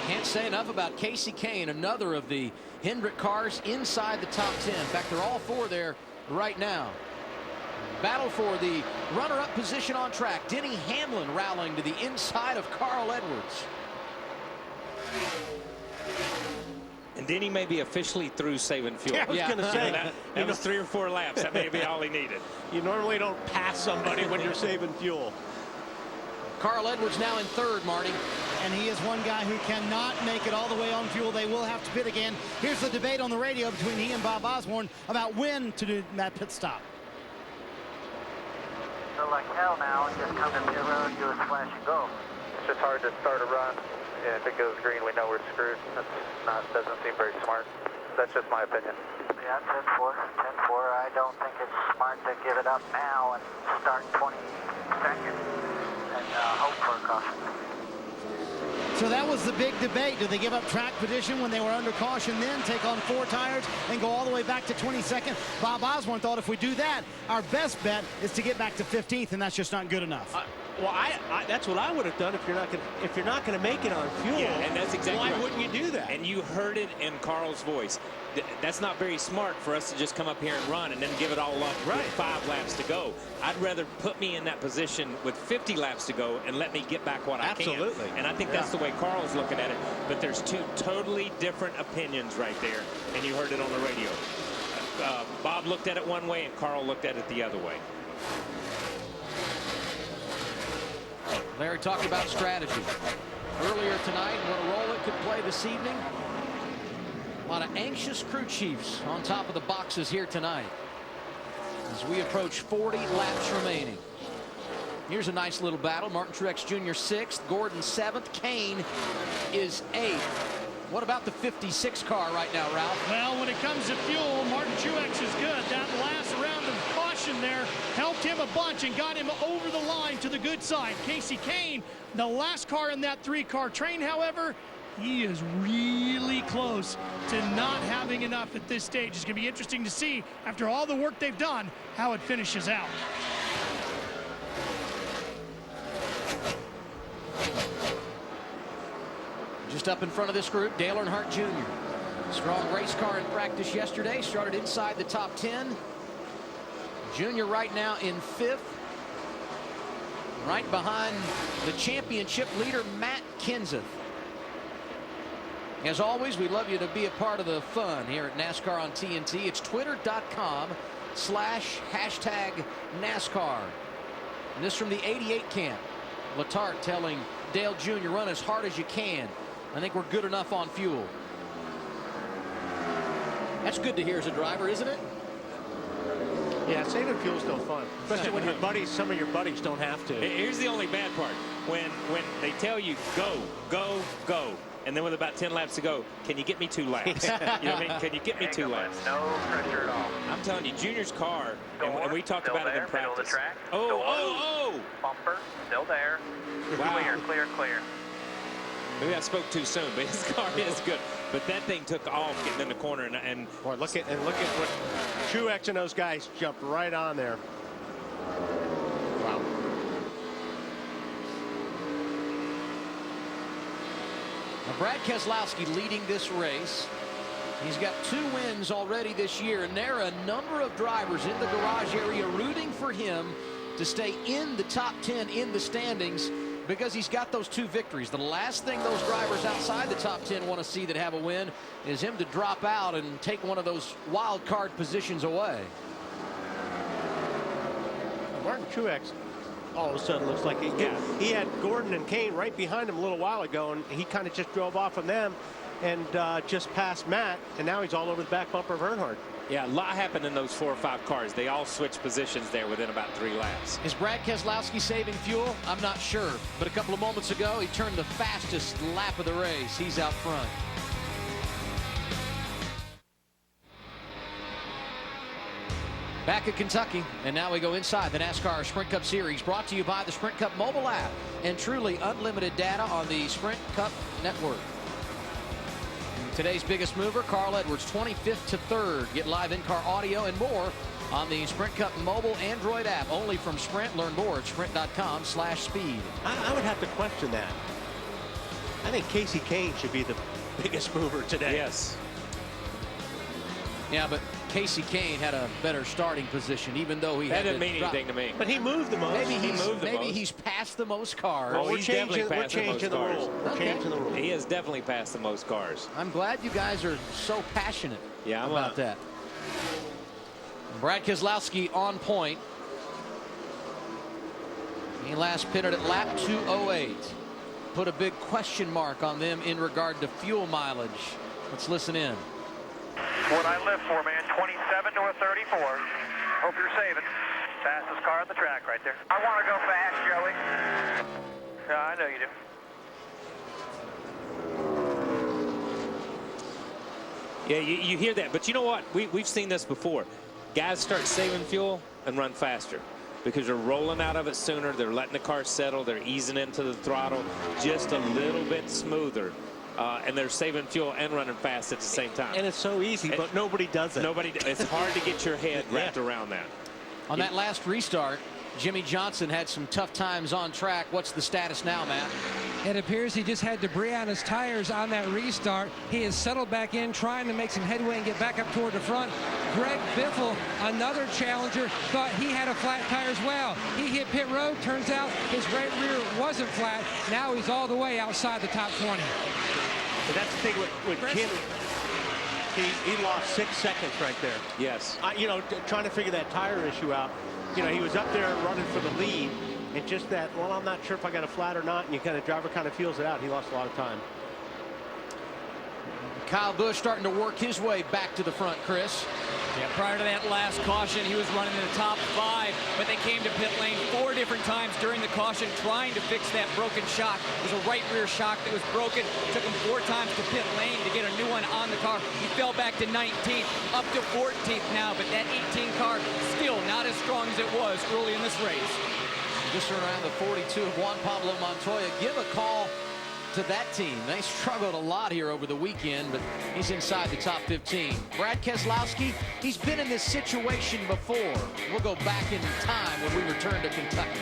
Can't say enough about Casey Kane, another of the Hendrick cars inside the top 10. In fact, they're all four there right now. Battle for the runner-up position on track. Denny Hamlin rallying to the inside of Carl Edwards. And Denny may be officially through saving fuel. Yeah, I was going to say. That was 3 or 4 laps. That may be all he needed. You normally don't pass somebody when you're saving fuel. Carl Edwards now in third, Marty. And he is one guy who cannot make it all the way on fuel. They will have to pit again. Here's the debate on the radio between he and Bob Osborne about when to do that pit stop. So like hell now, just come to pit road, do a splash and go. It's just hard to start a run. And if it goes green, we know we're screwed. Doesn't seem very smart. That's just my opinion. Yeah, 10-4. 10-4. I don't think it's smart to give it up now and start 22nd and hope for a caution. So that was the big debate. Do they give up track position when they were under caution, then take on 4 tires and go all the way back to 22nd? Bob Osborne thought if we do that, our best bet is to get back to 15th, and that's just not good enough. Well, that's what I would have done if you're not going to make it on fuel. Yeah, and that's exactly why wouldn't you do that? And you heard it in Carl's voice. That's not very smart for us to just come up here and run and then give it all up with 5 laps to go. I'd rather put me in that position with 50 laps to go and let me get back what I can. Absolutely. And I think that's the way Carl's looking at it. But there's 2 totally different opinions right there, and you heard it on the radio. Bob looked at it one way and Carl looked at it the other way. Larry talked about strategy earlier tonight. What a role it could play this evening. A lot of anxious crew chiefs on top of the boxes here tonight as we approach 40 laps remaining. Here's a nice little battle. Martin Truex Jr. 6th, Gordon 7th, Kane is 8th. What about the 56 car right now, Ralph? Well, when it comes to fuel, Martin Truex is good. That last round of caution there helped him a bunch and got him over the line to the good side. Casey Kane, the last car in that 3-car train, however, he is really close to not having enough at this stage. It's going to be interesting to see, after all the work they've done, how it finishes out. Just up in front of this group, Dale Earnhardt Jr. Strong race car in practice yesterday. Started inside the top 10. Jr. right now in 5th. Right behind the championship leader, Matt Kenseth. As always, we'd love you to be a part of the fun here at NASCAR on TNT. It's twitter.com/#NASCAR. And this from the 88 camp. Letarte telling Dale Jr., run as hard as you can. I think we're good enough on fuel. That's good to hear as a driver, isn't it? Yeah, saving fuel's no fun, especially when some of your buddies don't have to. Here's the only bad part. When they tell you go, go, go, and then with about 10 laps to go, can you get me 2 laps? You know what I mean? Can you get me 2 laps? No pressure at all. I'm telling you, Junior's car, and we talked about it in practice. Middle of the track. Oh. Bumper, still there. Wow. Clear. Maybe I spoke too soon, but his car is good. But that thing took off getting in the corner, and Boy, look at what Truex and those guys jumped right on there. Wow. Now Brad Keselowski leading this race. He's got 2 wins already this year, and there are a number of drivers in the garage area rooting for him to stay in the top 10 in the standings, because he's got those 2 victories. The last thing those drivers outside the top 10 want to see that have a win is him to drop out and take one of those wild card positions away. Martin Truex all of a sudden looks like he had Gordon and Kane right behind him a little while ago, and he kind of just drove off from them and just passed Matt, and now he's all over the back bumper of Earnhardt. yeah, a lot happened in those 4 or 5 cars. They all switched positions there within about 3 laps. Is Brad Keselowski saving fuel? I'm not sure. But a couple of moments ago, he turned the fastest lap of the race. He's out front. Back at Kentucky, and now we go inside the NASCAR Sprint Cup Series, brought to you by the Sprint Cup mobile app and truly unlimited data on the Sprint Cup network. Today's biggest mover, Carl Edwards, 25th to 3rd. Get live in-car audio and more on the Sprint Cup mobile Android app, only from Sprint. Learn more at sprint.com/speed. I would have to question that. I think Casey Kane should be the biggest mover today. Yes. Yeah, but Casey Kane had a better starting position, even though he That had didn't to mean drop. anything to me. But he moved the most. Maybe he's passed the most cars. Oh, we're he's changing, definitely we're passed the most changing the cars. rule. We're Okay. changing the rule. He has definitely passed the most cars. I'm glad you guys are so passionate about that. Brad Keselowski on point. He last pitted at lap 208. Put a big question mark on them in regard to fuel mileage. Let's listen in. What I live for, man. 27 to a 34. Hope you're saving. Fastest car on the track right there. I want to go fast, Joey. Yeah, I know you do. Yeah, you hear that, but you know what? We've seen this before. Guys start saving fuel and run faster because they're rolling out of it sooner. They're letting the car settle. They're easing into the throttle just a little bit smoother. And they're saving fuel and running fast at the same time. And it's so easy, but nobody does it. It's hard to get your head wrapped around that. On that last restart, Jimmy Johnson had some tough times on track. What's the status now, Matt? It appears he just had debris on his tires on that restart. He has settled back in, trying to make some headway and get back up toward the front. Greg Biffle, another challenger, thought he had a flat tire as well. He hit pit road. Turns out his right rear wasn't flat. Now he's all the way outside the top 20. But that's the thing with Kim. He lost 6 seconds right there. Yes. You know, trying to figure that tire issue out. You know, he was up there running for the lead, and just that, well, I'm not sure if I got a flat or not, and the driver kind of feels it out. He lost a lot of time. Kyle Busch starting to work his way back to the front, Chris. Yeah, prior to that last caution, he was running in the top 5, but they came to pit lane 4 different times during the caution trying to fix that broken shock. It was a right rear shock that was broken. Took him 4 times to pit lane to get a new one on the car. He fell back to 19th, up to 14th now, but that 18 car still not as strong as it was early in this race. Just around the 42 of Juan Pablo Montoya. Give a call to that team. They struggled a lot here over the weekend, but he's inside the top 15. Brad Keselowski, he's been in this situation before. We'll go back in time when we return to Kentucky.